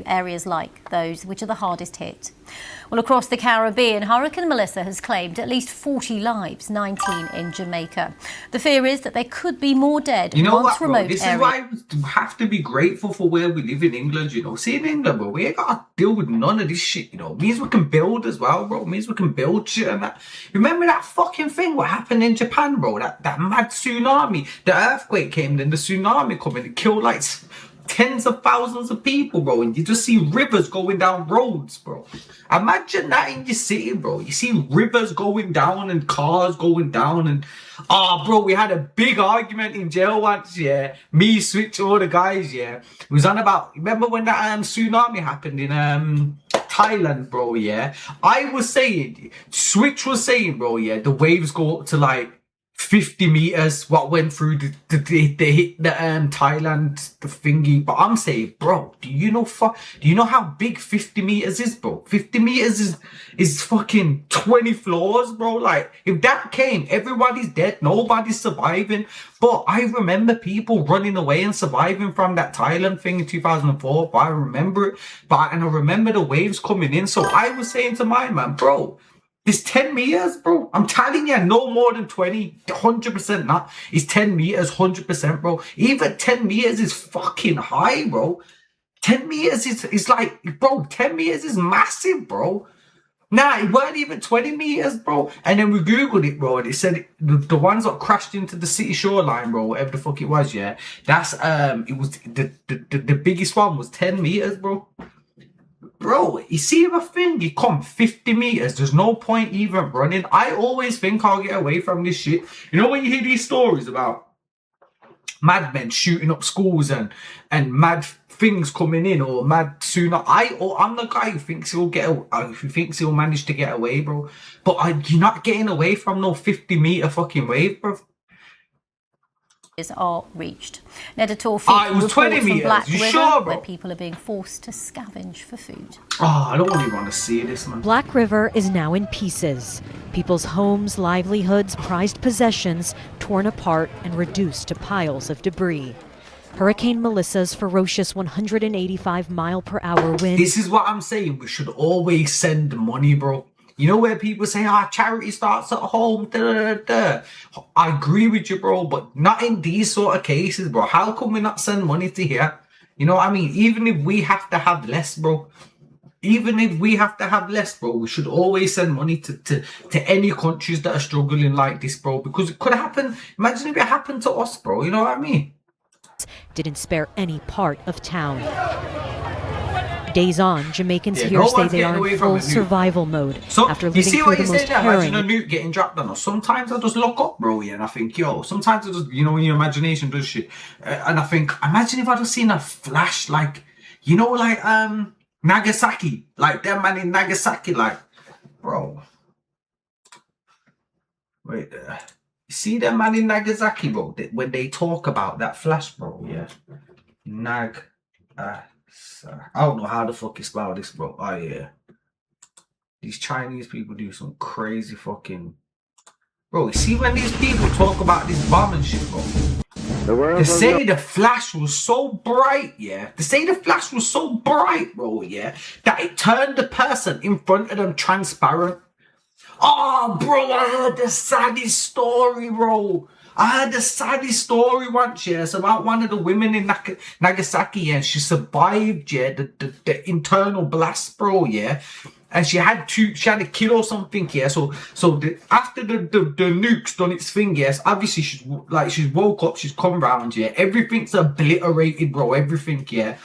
areas like those which are the hardest hit. Well, across the Caribbean, Hurricane Melissa has claimed at least 40 lives, 19 in Jamaica. The fear is that there could be more dead. You know once what, bro? remote This areas... is why we have to be grateful for where we live in England, you know. See, in England, bro, we ain't got to deal with none of this shit, you know. It means we can build as well, bro. It means we can build shit and that. Remember that fucking thing what happened in Japan, bro? That mad tsunami. The earthquake came, then the tsunami came and it killed like tens of thousands of people, bro, and you just see rivers going down roads, bro. Imagine that in your city, bro. You see rivers going down and cars going down and bro, we had a big argument in jail once, yeah. Me, Switch, all the guys, yeah. It was on about, remember when that tsunami happened in Thailand, bro, yeah. I was saying, Switch was saying, bro, yeah, the waves go up to like 50 meters, what went through the Thailand, the thingy. But I'm saying, bro, do you know how big 50 meters is, bro? 50 meters is fucking 20 floors, bro. Like, if that came, everybody's dead, nobody's surviving. But I remember people running away and surviving from that Thailand thing in 2004. But I remember it. And I remember the waves coming in. So I was saying to my man, bro, it's 10 meters, bro. I'm telling you, no more than 20, 100% not. It's 10 meters, 100%, bro. Even 10 meters is fucking high, bro. 10 meters is like, bro, 10 meters is massive, bro. Nah, it weren't even 20 meters, bro. And then we Googled it, bro, and it said the ones that crashed into the city shoreline, bro, whatever the fuck it was, yeah. That's, it was, the biggest one was 10 meters, bro. Bro, you see the thing, you come 50 meters, there's no point even running. I always think I'll get away from this shit. You know when you hear these stories about madmen shooting up schools and mad things coming in or mad sooner, I'm the guy who thinks he'll manage to get away, bro. But you're not getting away from no 50 meter fucking wave, bro. Are reached. Editor it was 20 meters. From Black River, sure, where people are being forced to scavenge for food. I don't really want to see this, man. Black River is now in pieces. People's homes, livelihoods, prized possessions torn apart and reduced to piles of debris. Hurricane Melissa's ferocious 185-mile-per-hour winds. This is what I'm saying. We should always send money, bro. You know where people say, charity starts at home, I agree with you, bro, but not in these sort of cases, bro. How come we not send money to here? You know what I mean? Even if we have to have less, bro. Even if we have to have less, bro, we should always send money to any countries that are struggling like this, bro. Because it could happen. Imagine if it happened to us, bro. You know what I mean? Didn't spare any part of town. Days on, Jamaicans here say they are in full survival mode after living through the most harrowing. Imagine a nuke getting dropped on us. Sometimes I just look up, bro, yeah, and I think, sometimes I just, when your imagination does shit, and I think, imagine if I'd have seen a flash, like, Nagasaki, like that man in Nagasaki, like, bro. Wait, you see that man in Nagasaki, bro? When they talk about that flash, bro, yeah, I don't know how the fuck you spell this, bro. Oh, yeah. These Chinese people do some crazy fucking... Bro, you see when these people talk about this bomb and shit, bro? They say the flash was so bright, yeah? They say the flash was so bright, bro, yeah? That it turned the person in front of them transparent. Oh, bro, I heard the saddest story, bro. I heard the saddest story once, yeah. It's about one of the women in Nagasaki, yeah. She survived, yeah, the internal blast, bro, yeah. And she had a kid or something, yeah. So after the nuke's done its thing, yes. Obviously, she's woke up, she's come round, yeah. Everything's obliterated, bro. Everything, yeah.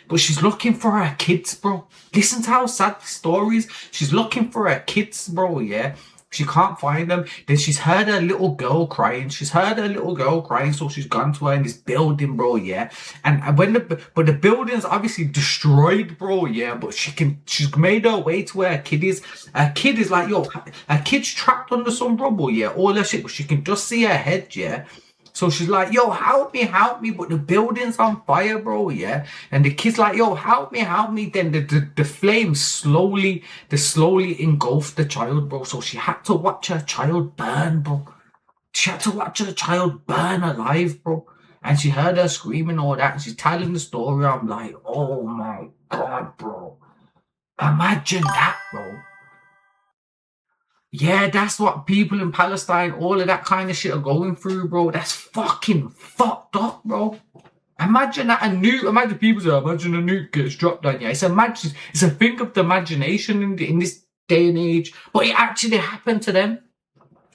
But she's looking for her kids, bro. Listen to how sad the story is. She's looking for her kids, bro, yeah. She can't find them. Then she's heard her little girl crying. So she's gone to her in this building, bro, yeah. And but the building's obviously destroyed, bro, yeah. But she's made her way to where her kid is. Her kid is like, her kid's trapped under some rubble, yeah. All that shit, but she can just see her head, yeah. So she's like, help me, but the building's on fire, bro, yeah? And the kid's like, help me. Then the flames slowly engulfed the child, bro. So she had to watch her child burn, bro. She had to watch her child burn alive, bro. And she heard her screaming all that, and she's telling the story. I'm like, oh my God, bro. Imagine that, bro. Yeah, that's what people in Palestine, all of that kind of shit are going through, bro. That's fucking fucked up, bro. Imagine that a nuke. Imagine people say, imagine a nuke gets dropped on you. It's a thing of the imagination in this day and age. But it actually happened to them.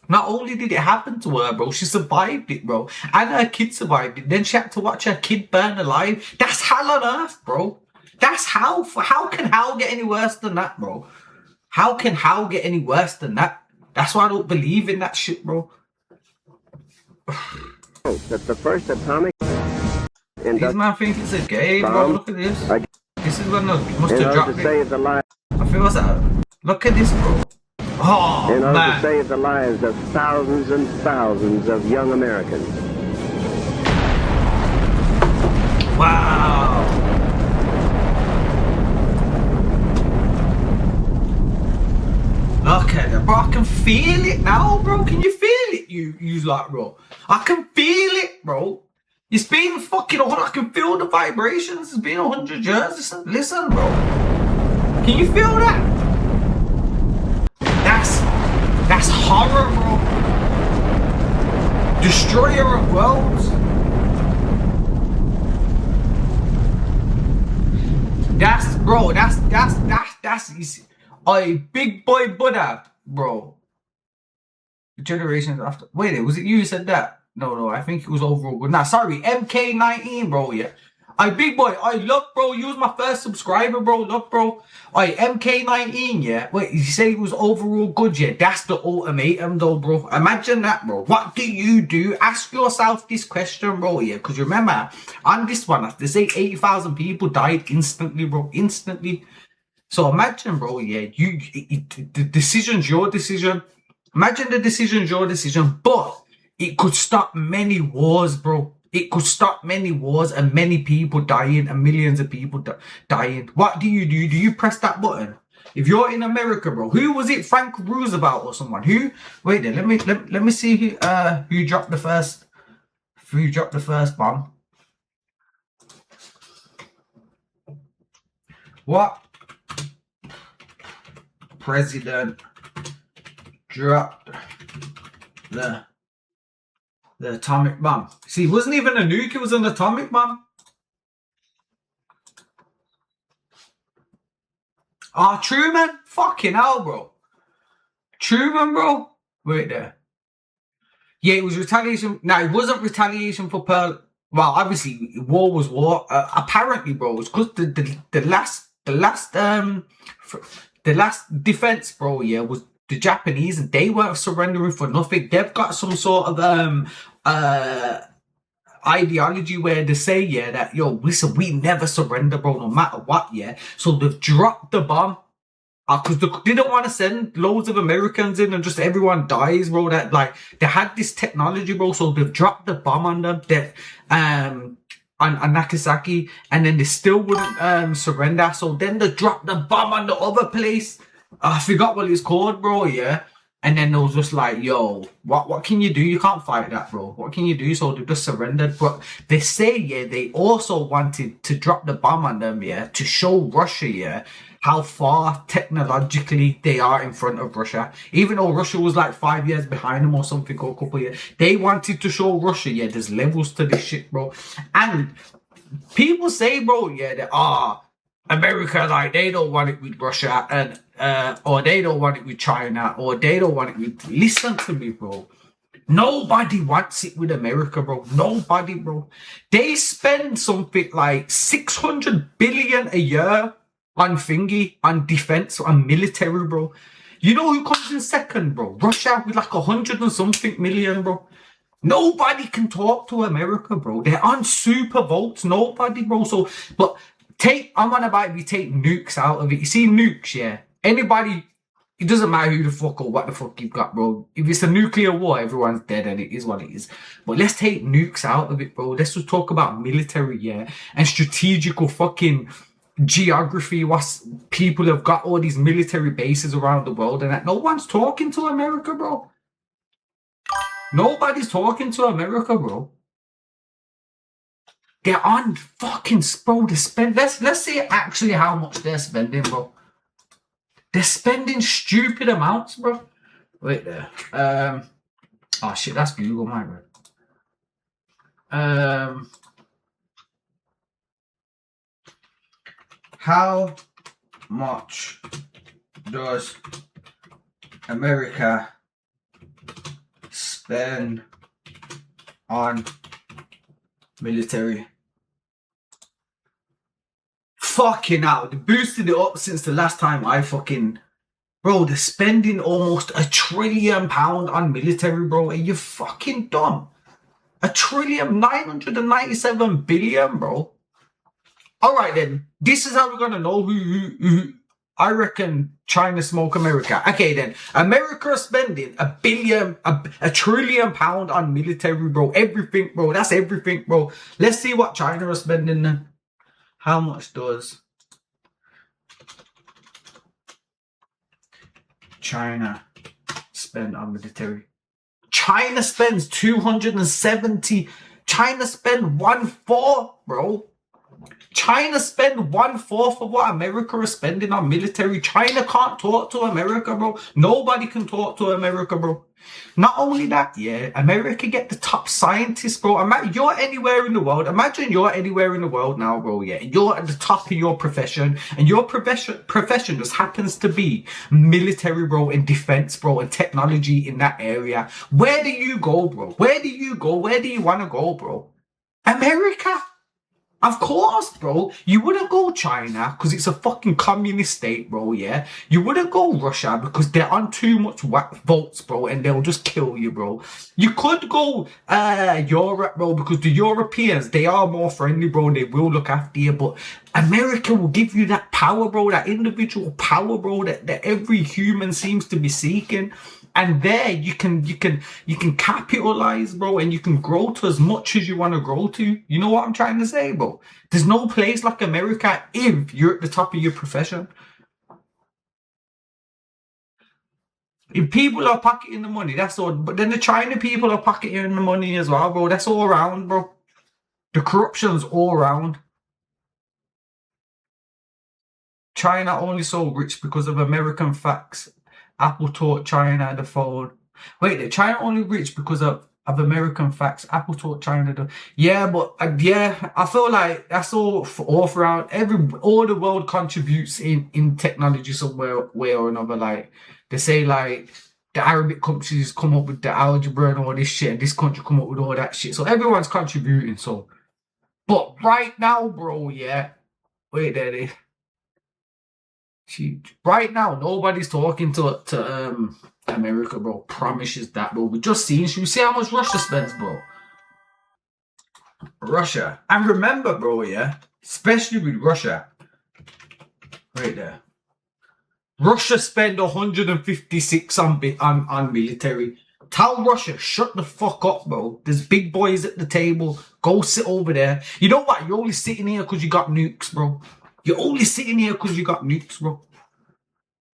Not only did it happen to her, bro, she survived it, bro. And her kid survived it. Then she had to watch her kid burn alive. That's hell on earth, bro. That's how. How can hell get any worse than that, bro? How can hell get any worse than that? That's why I don't believe in that shit, bro. That the first atomic These man think it's a game, bro. Look at this. This is when they must have dropped it. save the lives. I feel what's that? Look at this, bro. Oh, In order man. to save the lives of thousands and thousands of young Americans. Wow. Look at it, bro. I can feel it now, bro. Can you feel it? You like, bro. I can feel it, bro. It's been fucking I can feel the vibrations. It's been 100 years. Listen, bro. Can you feel that? That's horror, bro. Destroyer of worlds. That's easy. A big boy Buddha, bro. Generations after. Wait, was it you who said that? No, I think it was overall good. Nah, sorry, MK19, bro, yeah. Big boy, look, bro, you was my first subscriber, bro. Look, bro. MK19, yeah. Wait, you say it was overall good, yeah? That's the ultimatum, though, bro. Imagine that, bro. What do you do? Ask yourself this question, bro, yeah. Because remember, on this one, they say 80,000 people died instantly, bro. Instantly. So imagine, bro, yeah, the decision's your decision. Imagine the decision's your decision, but it could stop many wars, bro. It could stop many wars and many people dying and millions of people dying. What do? Do you press that button? If you're in America, bro, who was it? Frank Roosevelt or someone? Who? Wait there. Let me see who dropped the first. Who dropped the first bomb? What president dropped the atomic bomb? See, it wasn't even a nuke, it was an atomic bomb. Truman? Fucking hell, bro. Truman, bro? Wait there. Yeah, it was retaliation. No, it wasn't retaliation for Pearl. Well, obviously, war was war. Apparently, bro, it's because the last defense, bro, yeah, was the Japanese, and they weren't surrendering for nothing. They've got some sort of ideology where they say, yeah, that, yo, listen, we never surrender, bro, no matter what, yeah. So they've dropped the bomb because they didn't want to send loads of Americans in and just everyone dies, bro. That, like, they had this technology, bro, so they've dropped the bomb on them. On Nagasaki, and then they still wouldn't surrender. So then they dropped the bomb on the other place. I forgot what it's called, bro. Yeah, and then they was just like, "Yo, what can you do? You can't fight that, bro. What can you do?" So they just surrendered. But they say, yeah, they also wanted to drop the bomb on them, yeah, to show Russia, yeah, how far technologically they are in front of Russia. Even though Russia was like 5 years behind them or something, or a couple of years, they wanted to show Russia, yeah, there's levels to this shit, bro. And people say, bro, yeah, that America, like, they don't want it with Russia, and or they don't want it with China, or they don't want it with. Listen to me, bro. Nobody wants it with America, bro. Nobody, bro. They spend something like 600 billion a year on defense, on military, bro. You know who comes in second, bro? Russia with like 100 and something million, bro. Nobody can talk to America, bro. They're on super votes. Nobody, bro. So, but I'm on about if you take nukes out of it. You see nukes, yeah? Anybody, it doesn't matter who the fuck or what the fuck you've got, bro. If it's a nuclear war, everyone's dead and it is what it is. But let's take nukes out of it, bro. Let's just talk about military, yeah? And strategical fucking geography. People have got all these military bases around the world and that. No one's talking to America, bro. Nobody's talking to America, bro. They're on fucking bro. They spend. Let's see actually how much they're spending, bro. They're spending stupid amounts, bro. Wait there. Oh shit, that's Google, my bad. How much does America spend on military? Fucking hell, they boosted it up since the last time I fucking... Bro, they're spending almost £1 trillion on military, bro. Are you fucking dumb? $1 trillion, 997 billion, bro. All right, then. This is how we're going to know who I reckon China smoke America. Okay, then. America is spending $1 trillion on military, bro. Everything, bro. That's everything, bro. Let's see what China is spending then. How much does China spend on military? China spends 270. China spend 1/4, bro. China spend 1/4 of what America is spending on military. China can't talk to America, bro. Nobody can talk to America, bro. Not only that, yeah, America get the top scientists, bro. You're anywhere in the world. Imagine you're anywhere in the world now, bro, yeah. You're at the top of your profession, and your profession just happens to be military, bro, and defense, bro, and technology in that area. Where do you go, bro? Where do you go? Where do you want to go, bro? America. Of course, bro. You wouldn't go China because it's a fucking communist state, bro, yeah? You wouldn't go Russia because they're on too much votes, bro, and they'll just kill you, bro. You could go Europe, bro, because the Europeans, they are more friendly, bro, and they will look after you, but America will give you that power, bro, that individual power, bro, that every human seems to be seeking. And there you can capitalize, bro, and you can grow to as much as you want to grow to. You know what I'm trying to say, bro? There's no place like America if you're at the top of your profession. If people are pocketing the money, that's all. But then the China people are pocketing the money as well, bro. That's all around, bro. The corruption's all around. China only so rich because of American facts. Apple taught China the phone. Wait, China only rich because of American facts. Apple taught China the... Yeah, but yeah, I feel like that's all throughout. All the world contributes in technology somewhere, way or another. Like they say, like the Arabic countries come up with the algebra and all this shit, and this country come up with all that shit. So everyone's contributing. So, but right now, bro, yeah. Wait, there it is. Right now, nobody's talking to America, bro. Promises that, bro. We just seen. Should we see how much Russia spends, bro? Russia. And remember, bro, yeah, especially with Russia. Right there. Russia spend 156 on military. Tell Russia, shut the fuck up, bro. There's big boys at the table. Go sit over there. You know what? You're only sitting here because you got nukes, bro. You're only sitting here because you got nukes, bro.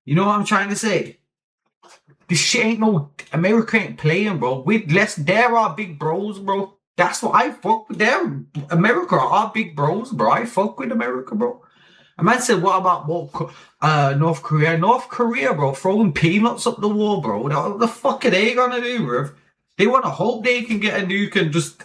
You know what I'm trying to say? This shit ain't no... America ain't playing, bro. They're our big bros, bro. That's what I fuck with them. America are our big bros, bro. I fuck with America, bro. A man said, what about North Korea? North Korea, bro, throwing peanuts up the wall, bro. What the fuck are they gonna do, bro? They want to hope they can get a nuke and just...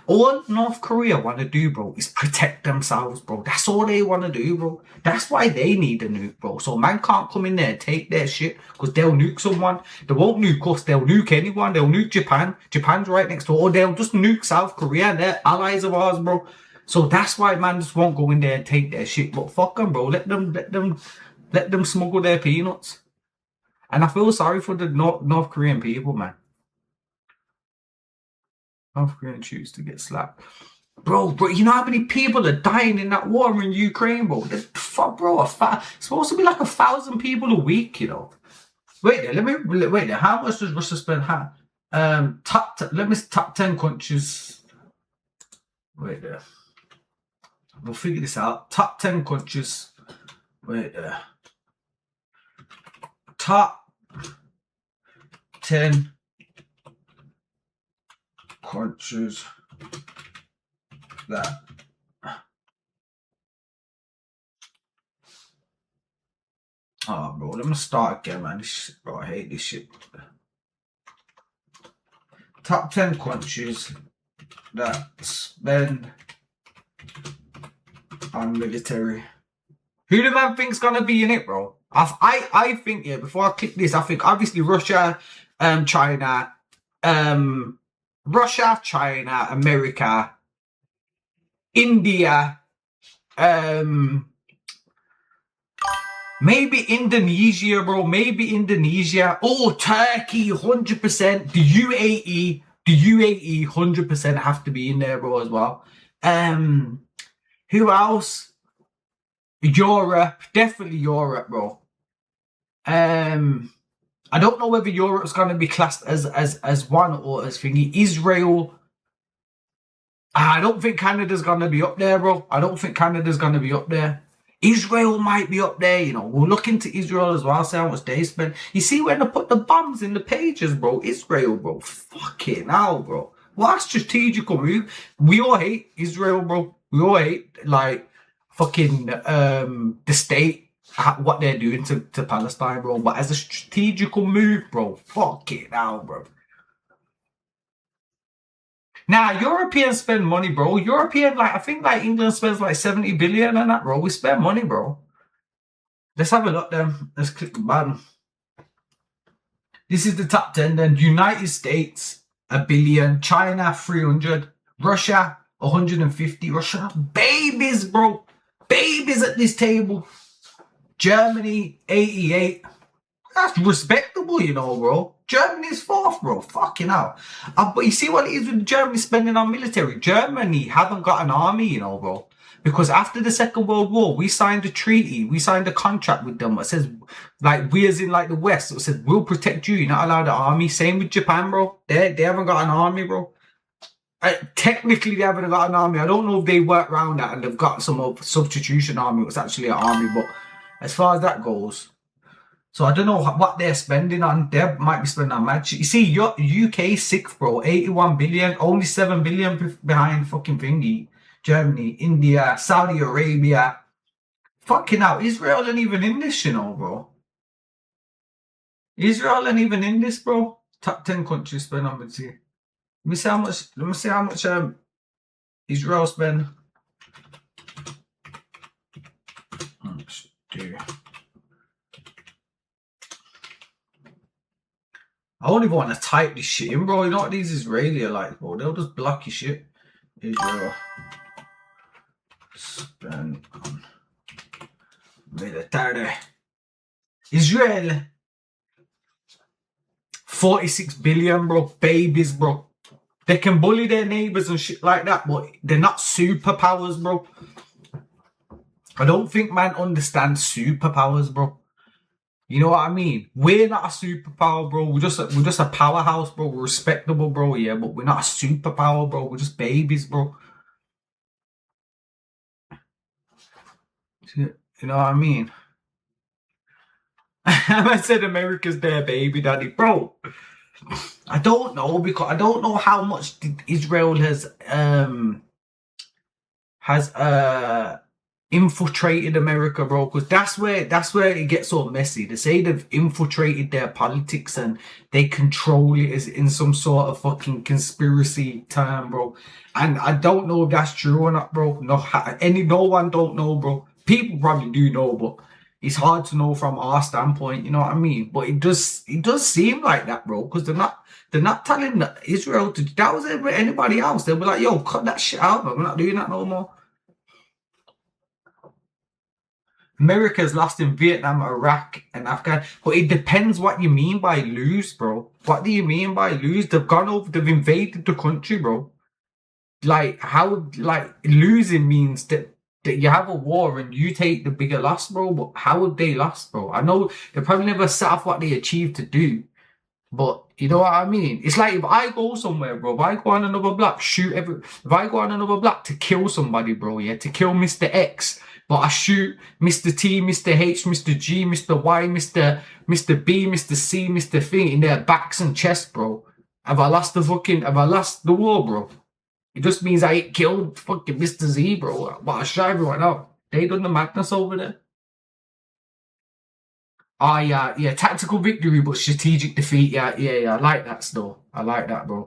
all North Korea want to do, bro, is protect themselves, bro. That's all they want to do, bro. That's why they need a nuke, bro. So man can't come in there and take their shit because they'll nuke someone. They won't nuke us. They'll nuke anyone. They'll nuke Japan. Japan's right next door. Or they'll just nuke South Korea. They're allies of ours, bro. So that's why man just won't go in there and take their shit. But fuck them, bro. Let them smuggle their peanuts. And I feel sorry for the North Korean people, man. North Korean choose to get slapped. Bro, you know how many people are dying in that war in Ukraine, bro? Fuck, bro, it's supposed to be like 1,000 people a week, you know. Wait there, how much does Russia spend? Top 10 countries. Wait there. We'll figure this out. Top 10 countries. Wait there. Top 10 countries that Oh, bro, let me start again, man. This shit, bro, I hate this shit. Top 10 countries that spend on military. Who the man think's gonna be in it, bro? I think, yeah, before I click this, I think obviously Russia, China, America, India, maybe Indonesia, bro. Maybe Indonesia. Oh, Turkey, 100%. The UAE, 100% have to be in there, bro, as well. Who else? Europe, definitely Europe, bro. I don't know whether Europe's gonna be classed as one or as thingy. Israel. I don't think Canada's gonna be up there, bro. I don't think Canada's gonna be up there. Israel might be up there, you know. We'll look into Israel as well, see how much they spend. You see when they put the bombs in the pages, bro. Israel, bro. Fucking hell, bro. What a strategical move. We all hate Israel, bro. We all hate, like, fucking the state, what they're doing to Palestine, bro. But as a strategical move, bro, fucking hell, bro. Now, Europeans spend money, bro. I think like England spends like 70 billion and that, bro. We spend money, bro. Let's have a look then. Let's click the button. This is the top 10 then. United States, 1 billion. China, 300. Russia, 150. Russia, babies, bro. Babies at this table. Germany, 88. That's respectable, you know, bro. Germany's 4th, bro. Fucking hell. But you see what it is with Germany spending on military? Germany haven't got an army, you know, bro. Because after the Second World War, we signed a treaty. We signed a contract with them that says, like, we as in, like, the West. It says, we'll protect you. You're not allowed an army. Same with Japan, bro. They haven't got an army, bro. Technically, they haven't got an army. I don't know if they work around that and they've got some substitution army. It's actually an army. But as far as that goes... So I don't know what they're spending on. They might be spending on match. You see, UK 6th, bro. 81 billion. Only 7 billion behind fucking thingy. Germany, India, Saudi Arabia. Fucking hell. Israel ain't even in this, you know, bro. Israel ain't even in this, bro. Top 10 countries spend on military. Let me see how much Israel spend. Let's do... I don't even want to type this shit in, bro. You know what these Israeli are like, bro? They'll just block your shit. Israel spend on military. Israel 46 billion, bro. Babies, bro. They can bully their neighbors and shit like that, but they're not superpowers, bro. I don't think man understands superpowers, bro. You know what I mean? We're not a superpower, bro. We're just a powerhouse, bro. We're respectable, bro, yeah, but we're not a superpower, bro. We're just babies, bro. You know what I mean? I said America's their baby daddy, bro. I don't know, because I don't know how much Israel has infiltrated America, bro, because that's where it gets all messy. They say they've infiltrated their politics and they control it as in some sort of fucking conspiracy term, bro. And I don't know if that's true or not, bro. No one don't know, bro. People probably do know, but it's hard to know from our standpoint, you know what I mean? But it does seem like that, bro, because they're not telling Israel to. That was anybody else. They'll be like, yo, cut that shit out, bro. We're not doing that no more. America's lost in Vietnam, Iraq, and Afghanistan. But it depends what you mean by lose, bro. What do you mean by lose? They've invaded the country, bro. Like, losing means that you have a war and you take the bigger loss, bro. But how would they lost, bro? I know they probably never set off what they achieved to do. But you know what I mean? It's like if I go somewhere, bro, if I go on another block, if I go on another block to kill somebody, bro, yeah, to kill Mr. X, but I shoot Mr. T, Mr. H, Mr. G, Mr. Y, Mr. B, Mr. C, Mr. Thing in their backs and chests, bro. Have I lost the war, bro? It just means I ain't killed fucking Mr. Z, bro. But I shot everyone out. They done the madness over there. Oh, yeah, tactical victory, but strategic defeat. Yeah, I like that still. I like that, bro.